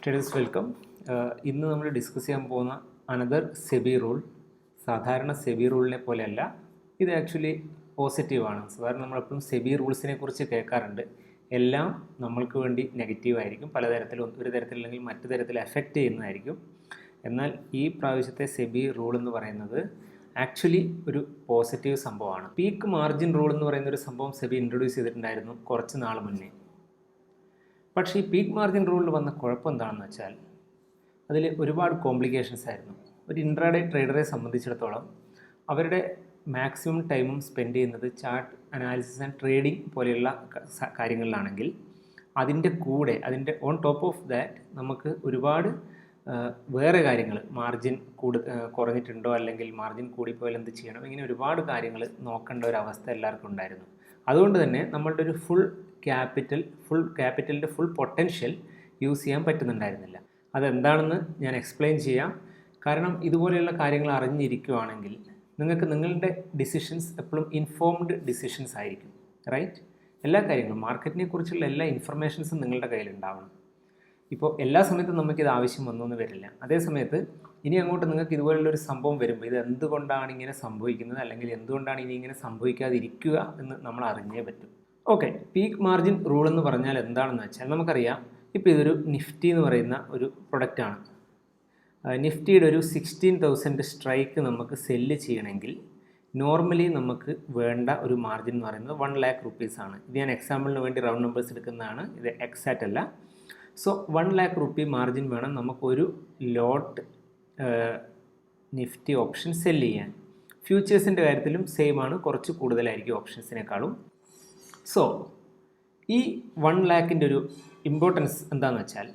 Traders welcome. ഇന്ന് നമ്മൾ discuss ചെയ്യാൻ പോകുന്ന അനദർ സെബി റൂൾ. സാധാരണ സെബി റൂളിനെ പോലെയല്ല, ഇത് ആക്ച്വലി പോസിറ്റീവാണ്. സാധാരണ നമ്മളെപ്പോഴും സെബി റൂൾസിനെ കുറിച്ച് കേൾക്കാറുണ്ട്. എല്ലാം നമ്മൾക്ക് വേണ്ടി നെഗറ്റീവായിരിക്കും, പലതരത്തിലും ഒരു തരത്തിലല്ലെങ്കിൽ മറ്റു തരത്തിൽ എഫക്റ്റ് ചെയ്യുന്നതായിരിക്കും. എന്നാൽ ഈ പ്രാവശ്യത്തെ സെബി റൂൾ എന്ന് പറയുന്നത് ആക്ച്വലി ഒരു പോസിറ്റീവ് സംഭവമാണ്. പീക്ക് മാർജിൻ റൂൾ എന്ന് പറയുന്ന ഒരു സംഭവം സെബി ഇൻട്രൊഡ്യൂസ് ചെയ്തിട്ടുണ്ടായിരുന്നു കുറച്ച് നാൾ മുന്നേ. പക്ഷേ ഈ പീക്ക് മാർജിൻ റൂളിൽ വന്ന കുഴപ്പം എന്താണെന്ന് വെച്ചാൽ അതിൽ ഒരുപാട് കോംപ്ലിക്കേഷൻസ് ആയിരുന്നു. ഒരു ഇൻട്രാഡേ ട്രേഡറെ സംബന്ധിച്ചിടത്തോളം അവരുടെ മാക്സിമം ടൈമും സ്പെൻഡ് ചെയ്യുന്നത് ചാർട്ട് അനാലിസിസ് ആൻഡ് ട്രേഡിംഗ് പോലെയുള്ള കാര്യങ്ങളിലാണെങ്കിൽ അതിൻ്റെ ഓൺ ടോപ്പ് ഓഫ് ദാറ്റ് നമുക്ക് ഒരുപാട് വേറെ കാര്യങ്ങൾ, മാർജിൻ കുറഞ്ഞിട്ടുണ്ടോ അല്ലെങ്കിൽ മാർജിൻ കൂടിപ്പോയാൽ എന്ത് ചെയ്യണം, ഇങ്ങനെ ഒരുപാട് കാര്യങ്ങൾ നോക്കേണ്ട ഒരു അവസ്ഥ എല്ലാവർക്കും ഉണ്ടായിരുന്നു. അതുകൊണ്ട് തന്നെ നമ്മളുടെ ഒരു ഫുൾ ക്യാപിറ്റലിൻ്റെ ഫുൾ പൊട്ടൻഷ്യൽ യൂസ് ചെയ്യാൻ പറ്റുന്നുണ്ടായിരുന്നില്ല. അതെന്താണെന്ന് ഞാൻ എക്സ്പ്ലെയിൻ ചെയ്യാം. കാരണം ഇതുപോലെയുള്ള കാര്യങ്ങൾ അറിഞ്ഞിരിക്കുകയാണെങ്കിൽ നിങ്ങൾക്ക് നിങ്ങളുടെ ഡിസിഷൻസ് എപ്പോഴും ഇൻഫോംഡ് ഡിസിഷൻസ് ആയിരിക്കും. റൈറ്റ്? എല്ലാ കാര്യങ്ങളും, മാർക്കറ്റിനെ കുറിച്ചുള്ള എല്ലാ ഇൻഫർമേഷൻസും നിങ്ങളുടെ കയ്യിലുണ്ടാവണം. ഇപ്പോൾ എല്ലാ സമയത്തും നമുക്കിത് ആവശ്യം വന്നൊന്നും വരില്ല. അതേ സമയത്ത് ഇനി അങ്ങോട്ട് നിങ്ങൾക്ക് ഇതുപോലുള്ളൊരു സംഭവം വരുമ്പോൾ ഇത് എന്തുകൊണ്ടാണ് ഇങ്ങനെ സംഭവിക്കുന്നത്, അല്ലെങ്കിൽ എന്തുകൊണ്ടാണ് ഇനി ഇങ്ങനെ സംഭവിക്കാതിരിക്കുക എന്ന് നമ്മൾ അറിഞ്ഞേ പറ്റും. ഓക്കെ, പീക്ക് മാർജിൻ റൂൾ എന്ന് പറഞ്ഞാൽ എന്താണെന്ന് വെച്ചാൽ നമുക്കറിയാം. ഇപ്പോൾ ഇതൊരു നിഫ്റ്റി എന്ന് പറയുന്ന ഒരു പ്രൊഡക്റ്റാണ്. നിഫ്റ്റിയുടെ ഒരു 16,000 സ്ട്രൈക്ക് നമുക്ക് സെല്ല് ചെയ്യണമെങ്കിൽ നോർമലി നമുക്ക് വേണ്ട ഒരു മാർജിൻ എന്ന് പറയുന്നത് 1 lakh rupees ആണ്. ഇത് ഞാൻ എക്സാമ്പിളിന് വേണ്ടി റൗണ്ട് നമ്പേഴ്സ് എടുക്കുന്നതാണ്, ഇത് എക്സാക്റ്റ് അല്ല. സോ 1 lakh rupee മാർജിൻ വേണം നമുക്കൊരു ലോട്ട് നിഫ്റ്റി ഓപ്ഷൻ സെല്ല് ചെയ്യാൻ. ഫ്യൂച്ചേഴ്സിൻ്റെ കാര്യത്തിലും സെയിം ആണ്, കുറച്ച് കൂടുതലായിരിക്കും ഓപ്ഷൻസിനേക്കാളും. സോ ഈ 1 lakhൻ്റെ ഒരു ഇമ്പോർട്ടൻസ് എന്താണെന്ന് വെച്ചാൽ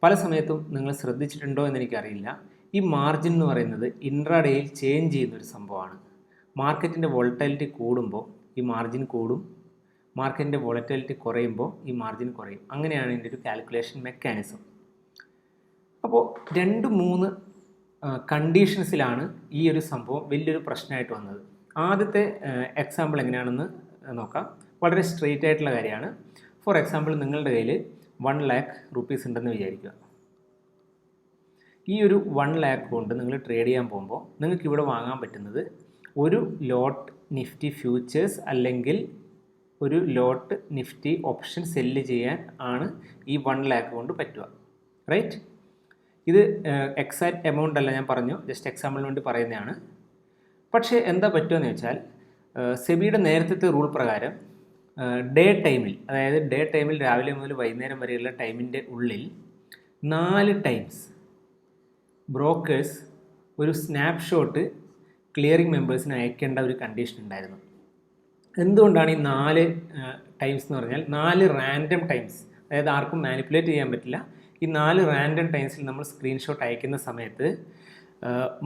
പല സമയത്തും നിങ്ങൾ ശ്രദ്ധിച്ചിട്ടുണ്ടോ എന്ന് എനിക്കറിയില്ല. ഈ മാർജിൻ എന്ന് പറയുന്നത് ഇൻട്രാഡേയിൽ ചേഞ്ച് ചെയ്യുന്നൊരു സംഭവമാണ്. മാർക്കറ്റിൻ്റെ വോളറ്റിലിറ്റി കൂടുമ്പോൾ ഈ മാർജിൻ കൂടും, മാർക്കറ്റിൻ്റെ വോളറ്റിലിറ്റി കുറയുമ്പോൾ ഈ മാർജിൻ കുറയും. അങ്ങനെയാണ് ഇതിൻ്റെ ഒരു കാൽക്കുലേഷൻ മെക്കാനിസം. അപ്പോൾ 2-3 കണ്ടീഷൻസിലാണ് ഈ ഒരു സംഭവം വലിയൊരു പ്രശ്നമായിട്ട് വന്നത്. ആദ്യത്തെ എക്സാമ്പിൾ എങ്ങനെയാണെന്ന് നോക്കാം. വളരെ സ്ട്രെയിറ്റ് ആയിട്ടുള്ള കാര്യമാണ്. ഫോർ എക്സാമ്പിൾ, നിങ്ങളുടെ കയ്യിൽ 1 lakh rupees ഉണ്ടെന്ന് വിചാരിക്കുക. ഈ ഒരു 1 lakh കൊണ്ട് നിങ്ങൾ ട്രേഡ് ചെയ്യാൻ പോകുമ്പോൾ നിങ്ങൾക്ക് ഇവിടെ വാങ്ങാൻ പറ്റുന്നത് ഒരു ലോട്ട് നിഫ്റ്റി ഫ്യൂച്ചേഴ്സ് അല്ലെങ്കിൽ ഒരു ലോട്ട് നിഫ്റ്റി ഓപ്ഷൻ സെല്ല് ചെയ്യാൻ ആണ് ഈ 1 lakh കൊണ്ട് പറ്റുക. റൈറ്റ്? ഇത് എക്സാക്റ്റ് എമൗണ്ട് അല്ല, ഞാൻ പറഞ്ഞു, ജസ്റ്റ് എക്സാമ്പിളിന് വേണ്ടി പറയുന്നതാണ്. പക്ഷേ എന്താ പറ്റുമെന്ന് വെച്ചാൽ സെബിയുടെ നേരത്തെ റൂൾ പ്രകാരം ഡേ ടൈമിൽ, അതായത് ഡേ ടൈമിൽ രാവിലെ മുതൽ വൈകുന്നേരം വരെയുള്ള ടൈമിൻ്റെ ഉള്ളിൽ 4 ടൈംസ് ബ്രോക്കേഴ്സ് ഒരു സ്നാപ്ഷോട്ട് ക്ലിയറിംഗ് മെമ്പേഴ്സിന് അയക്കേണ്ട ഒരു കണ്ടീഷൻ ഉണ്ടായിരുന്നു. എന്തുകൊണ്ടാണ് ഈ 4 ടൈംസ് എന്ന് പറഞ്ഞാൽ 4 റാൻഡം ടൈംസ്, അതായത് ആർക്കും മാനിപ്പുലേറ്റ് ചെയ്യാൻ പറ്റില്ല. ഈ 4 റാൻഡം ടൈംസിൽ നമ്മൾ സ്ക്രീൻഷോട്ട് അയക്കുന്ന സമയത്ത്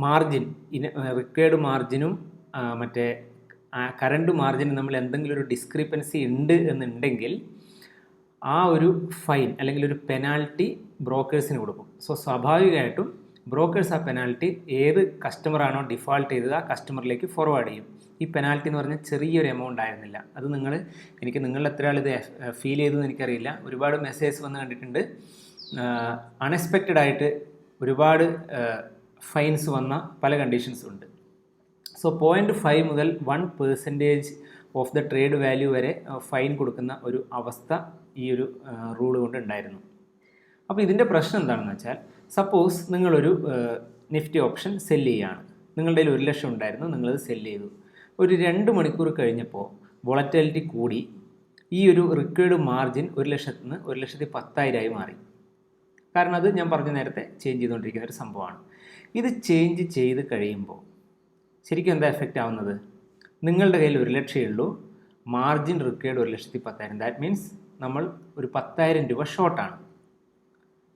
മാർജിൻ, റിക്വയർഡ് മാർജിനും മറ്റേ കറണ്ട് മാർജിനും നമ്മൾ എന്തെങ്കിലും ഒരു ഡിസ്ക്രിപ്പൻസി ഉണ്ട് എന്നുണ്ടെങ്കിൽ ആ ഒരു ഫൈൻ അല്ലെങ്കിൽ ഒരു പെനാൽറ്റി ബ്രോക്കേഴ്സിന് കൊടുക്കും. സോ സ്വാഭാവികമായിട്ടും ബ്രോക്കേഴ്സ് ആ പെനാൽറ്റി ഏത് കസ്റ്റമറാണോ ഡിഫോൾട്ട് ചെയ്തത് ആ കസ്റ്റമറിലേക്ക് ഫോർവേഡ് ചെയ്യും. ഈ പെനാൽറ്റി എന്ന് പറഞ്ഞാൽ ചെറിയൊരു എമൗണ്ട് ആയിരുന്നില്ല. അത് നിങ്ങൾ എത്ര ആൾ ഇത് ഫീൽ ചെയ്തതെന്ന് എനിക്കറിയില്ല. ഒരുപാട് മെസ്സേജ് വന്ന് കണ്ടിട്ടുണ്ട്. അൺഎക്സ്പെക്റ്റഡ് ആയിട്ട് ഒരുപാട് ഫൈൻസ് വന്ന പല കണ്ടീഷൻസും ഉണ്ട്. സോ 0.5 മുതൽ 1% ഓഫ് ദ ട്രേഡ് വാല്യൂ വരെ ഫൈൻ കൊടുക്കുന്ന ഒരു അവസ്ഥ ഈ ഒരു റൂൾ കൊണ്ട് ഉണ്ടായിരുന്നു. അപ്പോൾ ഇതിൻ്റെ പ്രശ്നം എന്താണെന്ന് വെച്ചാൽ, സപ്പോസ് നിങ്ങളൊരു നിഫ്റ്റി ഓപ്ഷൻ സെല്ല് ചെയ്യുകയാണ്. നിങ്ങളുടെ കയ്യിൽ 1 ലക്ഷം ഉണ്ടായിരുന്നു, നിങ്ങളത് സെല്ല് ചെയ്തു. ഒരു 2 മണിക്കൂർ കഴിഞ്ഞപ്പോൾ വോളറ്റിലിറ്റി കൂടി ഈ ഒരു റിക്വയർഡ് മാർജിൻ 1 ലക്ഷത്തിൽ നിന്ന് 1,10,000 മാറി. കാരണം അത് ഞാൻ പറഞ്ഞ നേരത്തെ ചേഞ്ച് ചെയ്തുകൊണ്ടിരിക്കുന്ന ഒരു സംഭവമാണ്. ഇത് ചേഞ്ച് ചെയ്ത് കഴിയുമ്പോൾ ശരിക്കും എന്താ എഫക്റ്റ് ആവുന്നത്? നിങ്ങളുടെ കയ്യിൽ 1 ലക്ഷമേ ഉള്ളൂ, മാർജിൻ റിക്വയർഡ് 1,10,000. ദാറ്റ് മീൻസ് നമ്മൾ ഒരു 10,000 രൂപ ഷോർട്ടാണ്.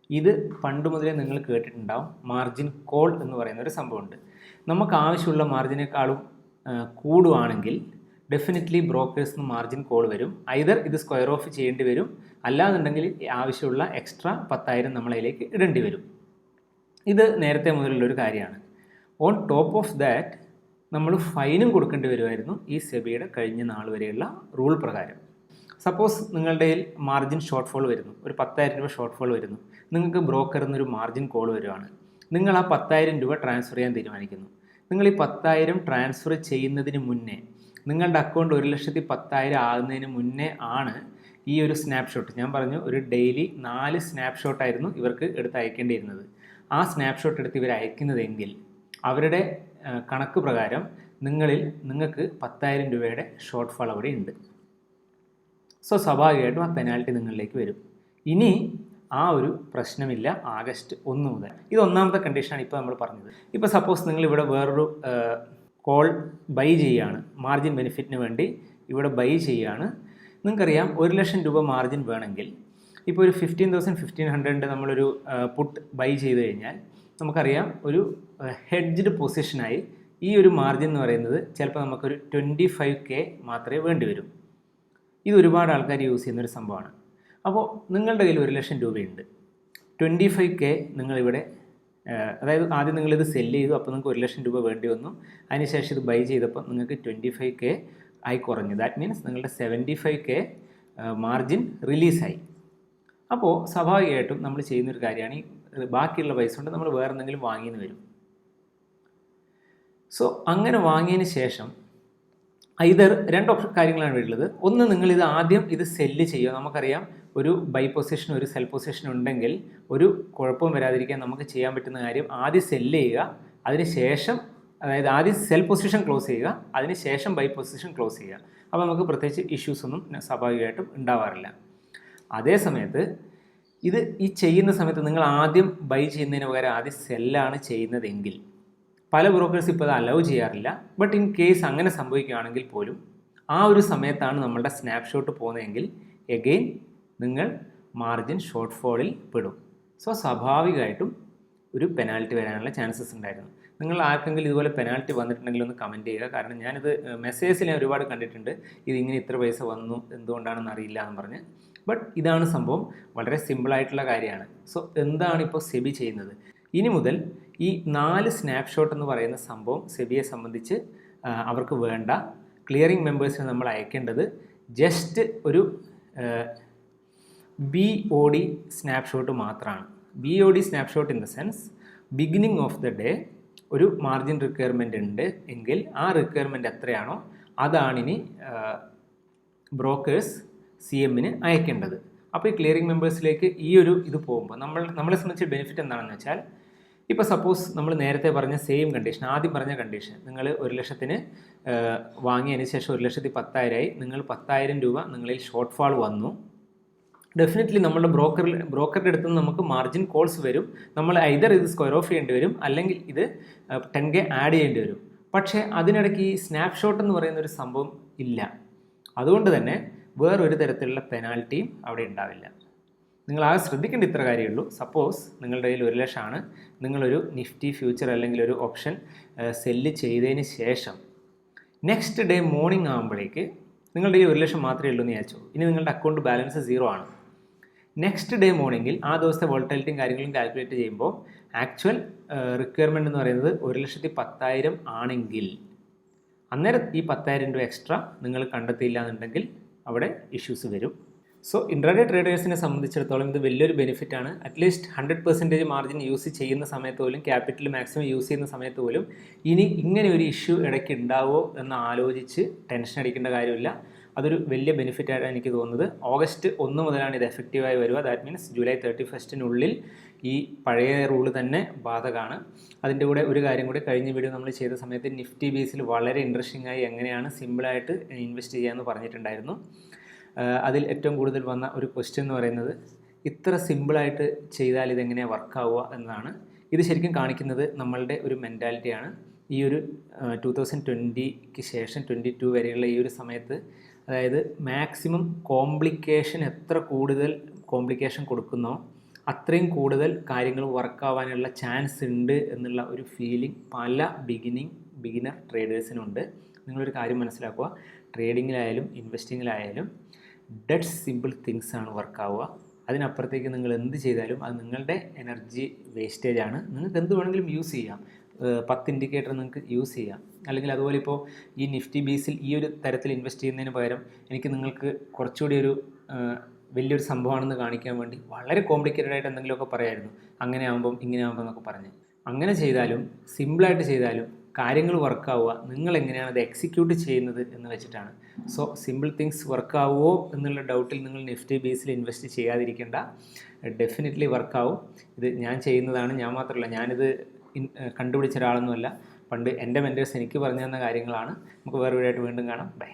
ഇത് പണ്ട് മുതലേ നിങ്ങൾ കേട്ടിട്ടുണ്ടാവും, മാർജിൻ കോൾ എന്ന് പറയുന്ന ഒരു സംഭവമുണ്ട്. നമുക്ക് ആവശ്യമുള്ള മാർജിനേക്കാളും കൂടുവാണെങ്കിൽ ഡെഫിനറ്റ്ലി ബ്രോക്കേഴ്സിന് മാർജിൻ കോൾ വരും. ഐദർ ഇത് സ്ക്വയർ ഓഫ് ചെയ്യേണ്ടി വരും, അല്ലാന്നുണ്ടെങ്കിൽ ആവശ്യമുള്ള എക്സ്ട്രാ 10,000 നമ്മളതിലേക്ക് ഇടേണ്ടി വരും. ഇത് നേരത്തെ മുതലുള്ളൊരു കാര്യമാണ്. ഓൺ ടോപ്പ് ഓഫ് ദാറ്റ് നമ്മൾ ഫൈനും കൊടുക്കേണ്ടി വരുമായിരുന്നു ഈ സെബിയുടെ കഴിഞ്ഞ നാൾ വരെയുള്ള റൂൾ പ്രകാരം. സപ്പോസ് നിങ്ങളുടെ കയ്യിൽ മാർജിൻ ഷോർട്ട് ഫോൾ വരുന്നു, ഒരു 10,000 രൂപ ഷോർട്ട് ഫോൾ വരുന്നു. നിങ്ങൾക്ക് ബ്രോക്കറിൽ നിന്നൊരു മാർജിൻ കോൾ വരുവാണ്. നിങ്ങൾ ആ 10,000 രൂപ ട്രാൻസ്ഫർ ചെയ്യാൻ തീരുമാനിക്കുന്നു. നിങ്ങൾ ഈ 10,000 ട്രാൻസ്ഫർ ചെയ്യുന്നതിന് മുന്നേ, നിങ്ങളുടെ അക്കൗണ്ട് 1,10,000 ആകുന്നതിന് മുന്നേ ആണ് ഈ ഒരു സ്നാപ്ഷോട്ട്. ഞാൻ പറഞ്ഞു ഒരു ഡെയിലി 4 സ്നാപ്ഷോട്ടായിരുന്നു ഇവർക്ക് എടുത്ത് അയക്കേണ്ടിയിരുന്നത്. ആ സ്നാപ്ഷോട്ട് എടുത്ത് ഇവർ അയക്കുന്നതെങ്കിൽ അവരുടെ കണക്ക് പ്രകാരം നിങ്ങൾക്ക് 10,000 രൂപയുടെ ഷോർട്ട് ഫാൾ അവിടെ ഉണ്ട്. സോ സ്വാഭാവികമായിട്ടും ആ പെനാൽറ്റി നിങ്ങളിലേക്ക് വരും. ഇനി ആ ഒരു പ്രശ്നമില്ല ആഗസ്റ്റ് 1 മുതൽ. ഇത് ഒന്നാമത്തെ കണ്ടീഷനാണ് ഇപ്പോൾ നമ്മൾ പറഞ്ഞത്. ഇപ്പോൾ സപ്പോസ് നിങ്ങളിവിടെ വേറൊരു കോൾ ബൈ ചെയ്യുകയാണ്, മാർജിൻ ബെനിഫിറ്റിന് വേണ്ടി ഇവിടെ ബൈ ചെയ്യുകയാണ്. നിങ്ങൾക്കറിയാം 1,00,000 രൂപ മാർജിൻ വേണമെങ്കിൽ ഇപ്പോൾ ഒരു 15,100 നമ്മളൊരു പുട്ട് ബൈ ചെയ്ത് കഴിഞ്ഞാൽ നമുക്കറിയാം ഒരു ഹെഡ്ജ്ഡ് പൊസിഷനായി ഈ ഒരു മാർജിൻ എന്ന് പറയുന്നത് ചിലപ്പോൾ നമുക്കൊരു 25K മാത്രമേ വേണ്ടി വരും. ഇത് ഒരുപാട് ആൾക്കാർ യൂസ് ചെയ്യുന്നൊരു സംഭവമാണ്. അപ്പോൾ നിങ്ങളുടെ കയ്യിൽ 1,00,000 രൂപയുണ്ട്, 25K നിങ്ങളിവിടെ, അതായത് ആദ്യം നിങ്ങളിത് സെല്ല് ചെയ്തു, അപ്പോൾ നിങ്ങൾക്ക് 1,00,000 രൂപ വേണ്ടി വന്നു. അതിനുശേഷം ഇത് ബൈ ചെയ്തപ്പോൾ നിങ്ങൾക്ക് 25K ആയി കുറഞ്ഞു. ദാറ്റ് മീൻസ് നിങ്ങളുടെ 75K മാർജിൻ റിലീസായി. അപ്പോൾ സ്വാഭാവികമായിട്ടും നമ്മൾ ചെയ്യുന്നൊരു കാര്യമാണ് ഈ ബാക്കിയുള്ള പൈസ കൊണ്ട് നമ്മൾ വേറെ എന്തെങ്കിലും വാങ്ങിയെന്ന് വരും. സോ അങ്ങനെ വാങ്ങിയതിന് ശേഷം ഐദർ 2 കാര്യങ്ങളാണ് വരുന്നത്. ഒന്ന്, നിങ്ങളിത് ആദ്യം ഇത് സെല്ല് ചെയ്യുക. നമുക്കറിയാം ഒരു ബൈ പൊസിഷൻ ഒരു സെൽ പൊസിഷൻ ഉണ്ടെങ്കിൽ ഒരു കുഴപ്പവും വരാതിരിക്കാൻ നമുക്ക് ചെയ്യാൻ പറ്റുന്ന കാര്യം ആദ്യം സെല്ല് ചെയ്യുക, അതിനുശേഷം അതായത് ആദ്യം സെൽ പൊസിഷൻ ക്ലോസ് ചെയ്യുക, അതിനുശേഷം ബൈ പൊസിഷൻ ക്ലോസ് ചെയ്യുക. അപ്പോൾ നമുക്ക് പ്രത്യേകിച്ച് ഇഷ്യൂസ് ഒന്നും സ്വാഭാവികമായിട്ടും ഉണ്ടാവാറില്ല. അതേ സമയത്ത് ഇത് ഈ ചെയ്യുന്ന സമയത്ത് നിങ്ങൾ ആദ്യം ബൈ ചെയ്യുന്നതിന് പകരം ആദ്യം സെല്ലാണ് ചെയ്യുന്നതെങ്കിൽ പല ബ്രോക്കേഴ്സ് ഇപ്പോൾ അത് അലൗ ചെയ്യാറില്ല. ബട്ട് ഇൻ കേസ് അങ്ങനെ സംഭവിക്കുകയാണെങ്കിൽ പോലും ആ ഒരു സമയത്താണ് നമ്മളുടെ സ്നാപ്ഷോട്ട് പോകുന്നതെങ്കിൽ എഗെയിൻ നിങ്ങൾ മാർജിൻ ഷോർട്ട് ഫോളിൽ പെടും. സോ സ്വാഭാവികമായിട്ടും ഒരു പെനാൽറ്റി വരാനുള്ള ചാൻസസ് ഉണ്ടായിരുന്നു. നിങ്ങൾ ആർക്കെങ്കിലും ഇതുപോലെ പെനാൽറ്റി വന്നിട്ടുണ്ടെങ്കിൽ ഒന്ന് കമൻറ്റ് ചെയ്യുക. കാരണം ഞാനിത് മെസ്സേജസിൽ ഞാൻ ഒരുപാട് കണ്ടിട്ടുണ്ട്, ഇതിങ്ങനെ ഇത്ര പൈസ വന്നു എന്തുകൊണ്ടാണെന്ന് അറിയില്ല എന്ന് പറഞ്ഞ്. ബട്ട് ഇതാണ് സംഭവം, വളരെ സിമ്പിളായിട്ടുള്ള കാര്യമാണ്. സോ എന്താണ് ഇപ്പോൾ സെബി ചെയ്യുന്നത്? ഇനി മുതൽ ഈ 4 സ്നാപ്ഷോട്ട് എന്ന് പറയുന്ന സംഭവം സെബിയെ സംബന്ധിച്ച് അവർക്ക് വേണ്ട. ക്ലിയറിംഗ് മെമ്പേഴ്സിന് നമ്മൾ അയക്കേണ്ടത് ജസ്റ്റ് ഒരു BOD സ്നാപ്ഷോട്ട് മാത്രമാണ്. BOD snapshot in the sense beginning of the day ഒരു മാർജിൻ റിക്വയർമെൻ്റ് ഉണ്ട് എങ്കിൽ ആ റിക്വയർമെൻറ്റ് എത്രയാണോ അതാണിനി ബ്രോക്കേഴ്സ് CMന് അയക്കേണ്ടത്. അപ്പോൾ ഈ ക്ലിയറിംഗ് മെമ്പേഴ്സിലേക്ക് ഈ ഒരു ഇത് പോകുമ്പോൾ നമ്മളെ സംബന്ധിച്ച് ബെനിഫിറ്റ് എന്താണെന്ന് വെച്ചാൽ, ഇപ്പോൾ സപ്പോസ് നമ്മൾ നേരത്തെ പറഞ്ഞ സെയിം കണ്ടീഷൻ, ആദ്യം പറഞ്ഞ കണ്ടീഷൻ, നിങ്ങൾ 1,00,000 വാങ്ങിയതിന് ശേഷം 1,10,000 ആയി, നിങ്ങൾ 10,000 രൂപ നിങ്ങളിൽ ഷോർട്ട് ഫാൾ വന്നു. ഡെഫിനറ്റ്ലി നമ്മുടെ ബ്രോക്കറുടെ അടുത്ത് നിന്ന് നമുക്ക് മാർജിൻ കോൾസ് വരും. നമ്മൾ ഐദർ ഇത് സ്ക്വയർ ഓഫ് ചെയ്യേണ്ടി വരും, അല്ലെങ്കിൽ ഇത് 10K ആഡ് ചെയ്യേണ്ടി വരും. പക്ഷേ അതിനിടയ്ക്ക് ഈ സ്നാപ്ഷോട്ട് എന്ന് പറയുന്ന ഒരു സംഭവം ഇല്ല. അതുകൊണ്ട് തന്നെ വേറൊരു തരത്തിലുള്ള പെനാൽറ്റിയും അവിടെ ഉണ്ടാവില്ല. നിങ്ങൾ ആകെ ശ്രദ്ധിക്കേണ്ട ഇത്ര കാര്യമുള്ളൂ. സപ്പോസ് നിങ്ങളുടെ കയ്യിൽ 1,00,000 ആണ്, നിങ്ങളൊരു നിഫ്റ്റി ഫ്യൂച്ചർ അല്ലെങ്കിൽ ഒരു ഓപ്ഷൻ സെല്ല് ചെയ്തതിന് ശേഷം നെക്സ്റ്റ് ഡേ മോർണിംഗ് ആകുമ്പോഴേക്ക് നിങ്ങളുടെ ഈ 1,00,000 മാത്രമേ ഉള്ളൂ എന്ന് വിചാരിച്ചു. ഇനി നിങ്ങളുടെ അക്കൗണ്ട് ബാലൻസ് 0 ആണ്. നെക്സ്റ്റ് ഡേ മോർണിംഗിൽ ആ ദിവസത്തെ വോളറ്റിലിറ്റിയും കാര്യങ്ങളും കാൽക്കുലേറ്റ് ചെയ്യുമ്പോൾ ആക്ച്വൽ റിക്വയർമെൻറ്റ് എന്ന് പറയുന്നത് 1,10,000 ആണെങ്കിൽ അന്നേരം ഈ 10,000 രൂപ എക്സ്ട്രാ നിങ്ങൾ കണ്ടെത്തിയില്ല എന്നുണ്ടെങ്കിൽ അവിടെ ഇഷ്യൂസ് വരും. സോ ഇൻട്രാഡേ ട്രേഡേഴ്സിനെ സംബന്ധിച്ചിടത്തോളം ഇത് വലിയൊരു ബെനിഫിറ്റാണ്. അറ്റ്ലീസ്റ്റ് 100% മാർജിൻ യൂസ് ചെയ്യുന്ന സമയത്ത് പോലും, ക്യാപിറ്റൽ മാക്സിമം യൂസ് ചെയ്യുന്ന സമയത്ത് പോലും ഇനി ഇങ്ങനെ ഒരു ഇഷ്യൂ ഇടയ്ക്ക് ഉണ്ടാവുമോ എന്ന് ആലോചിച്ച് ടെൻഷൻ അടിക്കേണ്ട കാര്യമില്ല. അതൊരു വലിയ ബെനിഫിറ്റായിട്ടാണ് എനിക്ക് തോന്നുന്നത്. ഓഗസ്റ്റ് 1 മുതലാണ് ഇത് എഫക്റ്റീവായി വരിക. ദാറ്റ് മീൻസ് ജൂലൈ 31 ഈ പഴയ റൂള് തന്നെ ബാധകമാണ്. അതിൻ്റെ കൂടെ ഒരു കാര്യം കൂടി, കഴിഞ്ഞ വീഡിയോ നമ്മൾ ചെയ്ത സമയത്ത് നിഫ്റ്റി ബേസിൽ വളരെ ഇൻട്രസ്റ്റിംഗ് ആയി എങ്ങനെയാണ് സിമ്പിളായിട്ട് ഇൻവെസ്റ്റ് ചെയ്യാമെന്ന് പറഞ്ഞിട്ടുണ്ടായിരുന്നു. അതിൽ ഏറ്റവും കൂടുതൽ വന്ന ഒരു ക്വസ്റ്റ്യൻ എന്ന് പറയുന്നത്, ഇത്ര സിമ്പിളായിട്ട് ചെയ്താൽ ഇതെങ്ങനെയാണ് വർക്കാവുക എന്നതാണ്. ഇത് ശരിക്കും കാണിക്കുന്നത് നമ്മളുടെ ഒരു മെൻറ്റാലിറ്റിയാണ്. ഈ ഒരു 2020 ശേഷം 22 വരെയുള്ള ഈ ഒരു സമയത്ത്, അതായത് മാക്സിമം എത്ര കൂടുതൽ കോംപ്ലിക്കേഷൻ കൊടുക്കുന്നോ അത്രയും കൂടുതൽ കാര്യങ്ങൾ വർക്കാവാനുള്ള ചാൻസ് ഉണ്ട് എന്നുള്ള ഒരു ഫീലിംഗ് പല ബിഗിനർ ട്രേഡേഴ്സിനുണ്ട്. നിങ്ങളൊരു കാര്യം മനസ്സിലാക്കുക, ട്രേഡിങ്ങിലായാലും ഇൻവെസ്റ്റിങ്ങിലായാലും ഡെഡ് സിമ്പിൾ തിങ്സ് ആണ് വർക്കാവുക. അതിനപ്പുറത്തേക്ക് നിങ്ങൾ എന്ത് ചെയ്താലും അത് നിങ്ങളുടെ എനർജി വേസ്റ്റേജ് ആണ്. നിങ്ങൾക്ക് എന്ത് വേണമെങ്കിലും യൂസ് ചെയ്യാം. 10 ഇൻഡിക്കേറ്റർ നിങ്ങൾക്ക് യൂസ് ചെയ്യാം. അല്ലെങ്കിൽ അതുപോലെ ഇപ്പോൾ ഈ നിഫ്റ്റി ബേസിൽ ഈ ഒരു തരത്തിൽ ഇൻവെസ്റ്റ് ചെയ്യുന്നതിന് പകരം എനിക്ക് നിങ്ങൾക്ക് കുറച്ചുകൂടി ഒരു വലിയൊരു സംഭവമാണെന്ന് കാണിക്കാൻ വേണ്ടി വളരെ കോംപ്ലിക്കേറ്റഡ് ആയിട്ട് എന്തെങ്കിലുമൊക്കെ പറയായിരുന്നു, അങ്ങനെ ആകുമ്പം ഇങ്ങനെ ആകുമ്പോൾ എന്നൊക്കെ പറഞ്ഞ്. അങ്ങനെ ചെയ്താലും സിമ്പിളായിട്ട് ചെയ്താലും കാര്യങ്ങൾ വർക്കാവുക നിങ്ങൾ എങ്ങനെയാണ് അത് എക്സിക്യൂട്ട് ചെയ്യുന്നത് എന്ന് വെച്ചിട്ടാണ്. സോ സിമ്പിൾ തിങ്സ് വർക്കാവുമോ എന്നുള്ള ഡൗട്ടിൽ നിങ്ങൾ നിഫ്റ്റി ബേസിൽ ഇൻവെസ്റ്റ് ചെയ്യാതിരിക്കേണ്ട. ഡെഫിനറ്റ്ലി വർക്കാവും. ഇത് ഞാൻ ചെയ്യുന്നതാണ്. ഞാൻ മാത്രമല്ല, ഞാനിത് കണ്ടുപിടിച്ച ഒരാളൊന്നുമല്ല. പണ്ട് എൻ്റെ മെൻറ്റേഴ്സ് എനിക്ക് പറഞ്ഞു തന്ന കാര്യങ്ങളാണ്. നമുക്ക് വേറെ വീഡിയോ ആയിട്ട് വീണ്ടും കാണാം. ബൈ.